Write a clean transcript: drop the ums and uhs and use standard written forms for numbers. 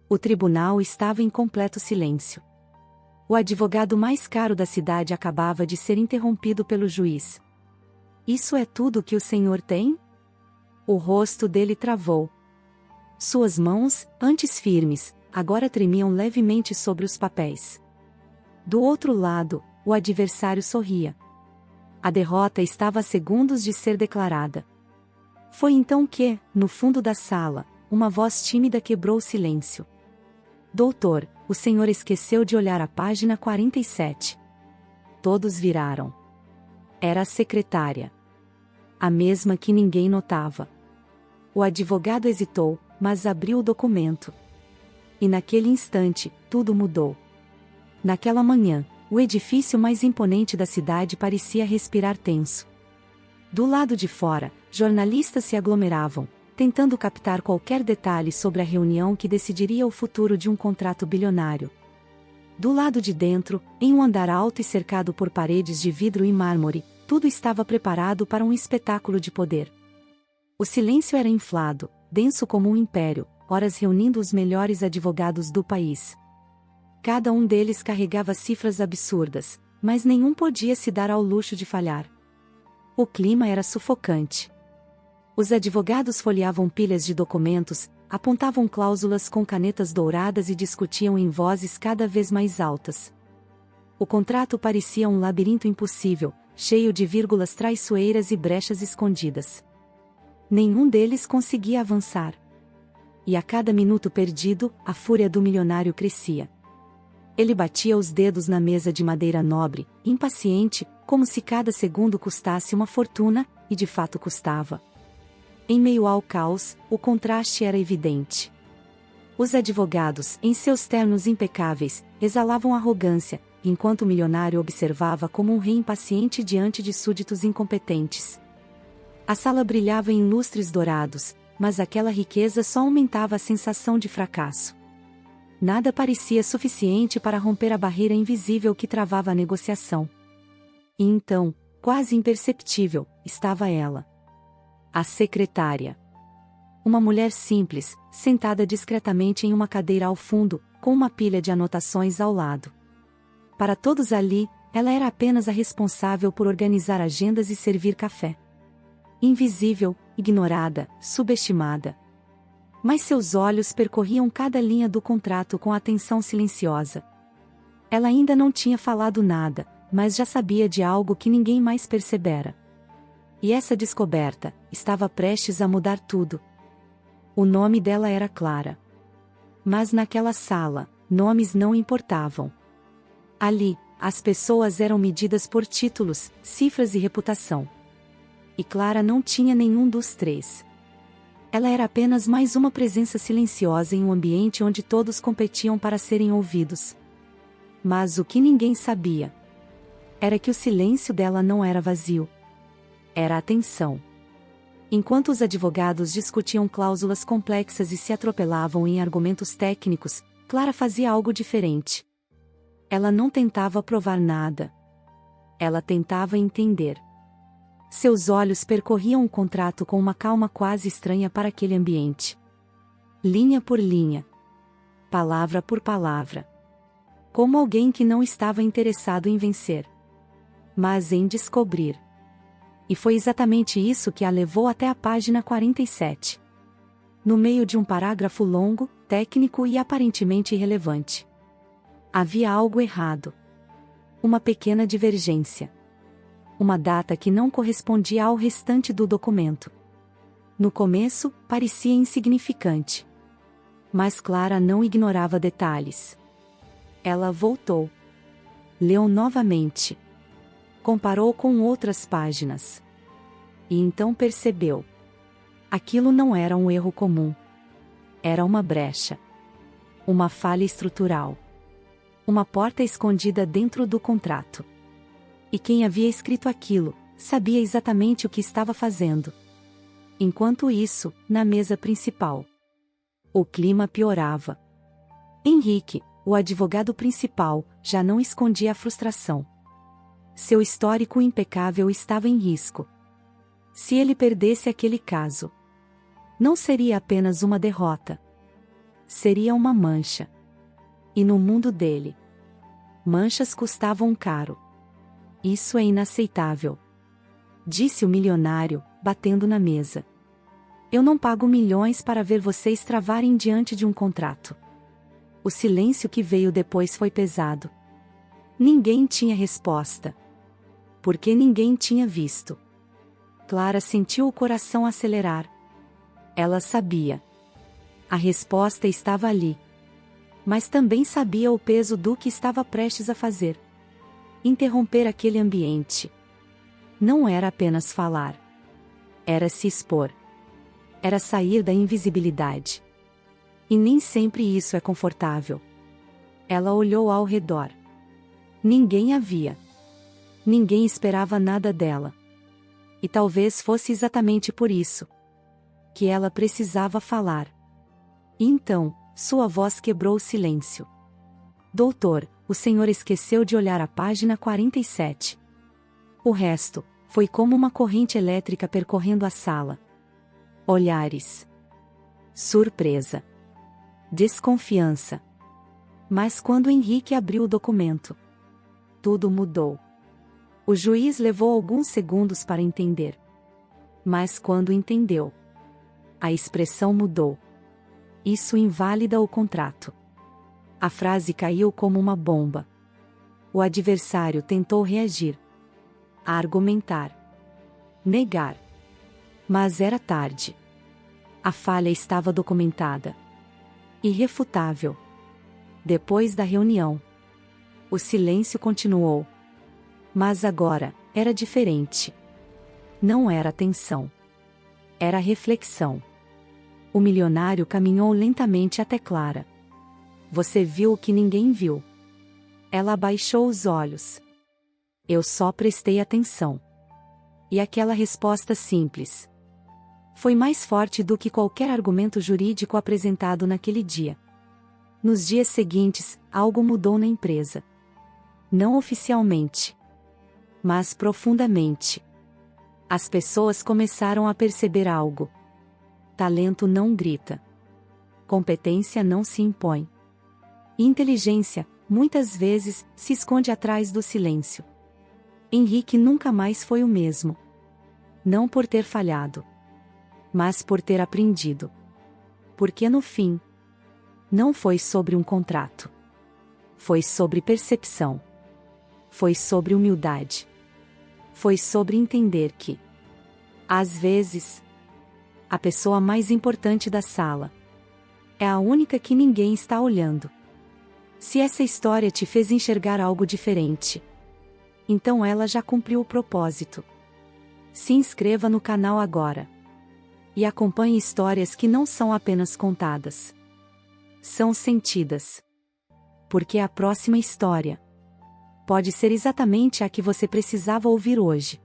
O tribunal estava em completo silêncio. O advogado mais caro da cidade acabava de ser interrompido pelo juiz. Isso é tudo que o senhor tem? O rosto dele travou. Suas mãos, antes firmes, agora tremiam levemente sobre os papéis. Do outro lado, o adversário sorria. A derrota estava a segundos de ser declarada. Foi então que, no fundo da sala, uma voz tímida quebrou o silêncio. Doutor, o senhor esqueceu de olhar a página 47. Todos viraram. Era a secretária. A mesma que ninguém notava. O advogado hesitou, mas abriu o documento. E naquele instante, tudo mudou. Naquela manhã, o edifício mais imponente da cidade parecia respirar tenso. Do lado de fora, jornalistas se aglomeravam, tentando captar qualquer detalhe sobre a reunião que decidiria o futuro de um contrato bilionário. Do lado de dentro, em um andar alto e cercado por paredes de vidro e mármore, tudo estava preparado para um espetáculo de poder. O silêncio era inflado, denso como um império, horas reunindo os melhores advogados do país. Cada um deles carregava cifras absurdas, mas nenhum podia se dar ao luxo de falhar. O clima era sufocante. Os advogados folheavam pilhas de documentos, apontavam cláusulas com canetas douradas e discutiam em vozes cada vez mais altas. O contrato parecia um labirinto impossível, cheio de vírgulas traiçoeiras e brechas escondidas. Nenhum deles conseguia avançar. E a cada minuto perdido, a fúria do milionário crescia. Ele batia os dedos na mesa de madeira nobre, impaciente, como se cada segundo custasse uma fortuna, e de fato custava. Em meio ao caos, o contraste era evidente. Os advogados, em seus ternos impecáveis, exalavam arrogância, enquanto o milionário observava como um rei impaciente diante de súditos incompetentes. A sala brilhava em lustres dourados, mas aquela riqueza só aumentava a sensação de fracasso. Nada parecia suficiente para romper a barreira invisível que travava a negociação. E então, quase imperceptível, estava ela. A secretária. Uma mulher simples, sentada discretamente em uma cadeira ao fundo, com uma pilha de anotações ao lado. Para todos ali, ela era apenas a responsável por organizar agendas e servir café. Invisível, ignorada, subestimada. Mas seus olhos percorriam cada linha do contrato com atenção silenciosa. Ela ainda não tinha falado nada, mas já sabia de algo que ninguém mais percebera. E essa descoberta estava prestes a mudar tudo. O nome dela era Clara. Mas naquela sala, nomes não importavam. Ali, as pessoas eram medidas por títulos, cifras e reputação. E Clara não tinha nenhum dos três. Ela era apenas mais uma presença silenciosa em um ambiente onde todos competiam para serem ouvidos. Mas o que ninguém sabia era que o silêncio dela não era vazio. Era atenção. Enquanto os advogados discutiam cláusulas complexas e se atropelavam em argumentos técnicos, Clara fazia algo diferente. Ela não tentava provar nada. Ela tentava entender. Seus olhos percorriam o contrato com uma calma quase estranha para aquele ambiente. Linha por linha. Palavra por palavra. Como alguém que não estava interessado em vencer, mas em descobrir. E foi exatamente isso que a levou até a página 47. No meio de um parágrafo longo, técnico e aparentemente irrelevante. Havia algo errado. Uma pequena divergência. Uma data que não correspondia ao restante do documento. No começo, parecia insignificante. Mas Clara não ignorava detalhes. Ela voltou. Leu novamente. Comparou com outras páginas. E então percebeu. Aquilo não era um erro comum. Era uma brecha. Uma falha estrutural. Uma porta escondida dentro do contrato. E quem havia escrito aquilo, sabia exatamente o que estava fazendo. Enquanto isso, na mesa principal, o clima piorava. Henrique, o advogado principal, já não escondia a frustração. Seu histórico impecável estava em risco. Se ele perdesse aquele caso, não seria apenas uma derrota. Seria uma mancha. E no mundo dele, manchas custavam caro. Isso é inaceitável, disse o milionário, batendo na mesa. Eu não pago milhões para ver vocês travarem diante de um contrato. O silêncio que veio depois foi pesado. Ninguém tinha resposta. Porque ninguém tinha visto. Clara sentiu o coração acelerar. Ela sabia. A resposta estava ali. Mas também sabia o peso do que estava prestes a fazer. Interromper aquele ambiente. Não era apenas falar. Era se expor. Era sair da invisibilidade. E nem sempre isso é confortável. Ela olhou ao redor. Ninguém a via. Ninguém esperava nada dela. E talvez fosse exatamente por isso que ela precisava falar. E então, sua voz quebrou o silêncio. Doutor, o senhor esqueceu de olhar a página 47. O resto foi como uma corrente elétrica percorrendo a sala. Olhares. Surpresa. Desconfiança. Mas quando Henrique abriu o documento, tudo mudou. O juiz levou alguns segundos para entender. Mas quando entendeu, a expressão mudou. Isso invalida o contrato. A frase caiu como uma bomba. O adversário tentou reagir, argumentar, negar. Mas era tarde. A falha estava documentada. Irrefutável. Depois da reunião, o silêncio continuou. Mas agora, era diferente. Não era tensão. Era reflexão. O milionário caminhou lentamente até Clara. Você viu o que ninguém viu. Ela abaixou os olhos. Eu só prestei atenção. E aquela resposta simples foi mais forte do que qualquer argumento jurídico apresentado naquele dia. Nos dias seguintes, algo mudou na empresa. Não oficialmente, mas profundamente. As pessoas começaram a perceber algo. Talento não grita. Competência não se impõe. Inteligência, muitas vezes, se esconde atrás do silêncio. Henrique nunca mais foi o mesmo. Não por ter falhado, mas por ter aprendido. Porque no fim, não foi sobre um contrato. Foi sobre percepção. Foi sobre humildade. Foi sobre entender que, às vezes, a pessoa mais importante da sala é a única que ninguém está olhando. Se essa história te fez enxergar algo diferente, então ela já cumpriu o propósito. Se inscreva no canal agora. E acompanhe histórias que não são apenas contadas. São sentidas. Porque a próxima história pode ser exatamente a que você precisava ouvir hoje.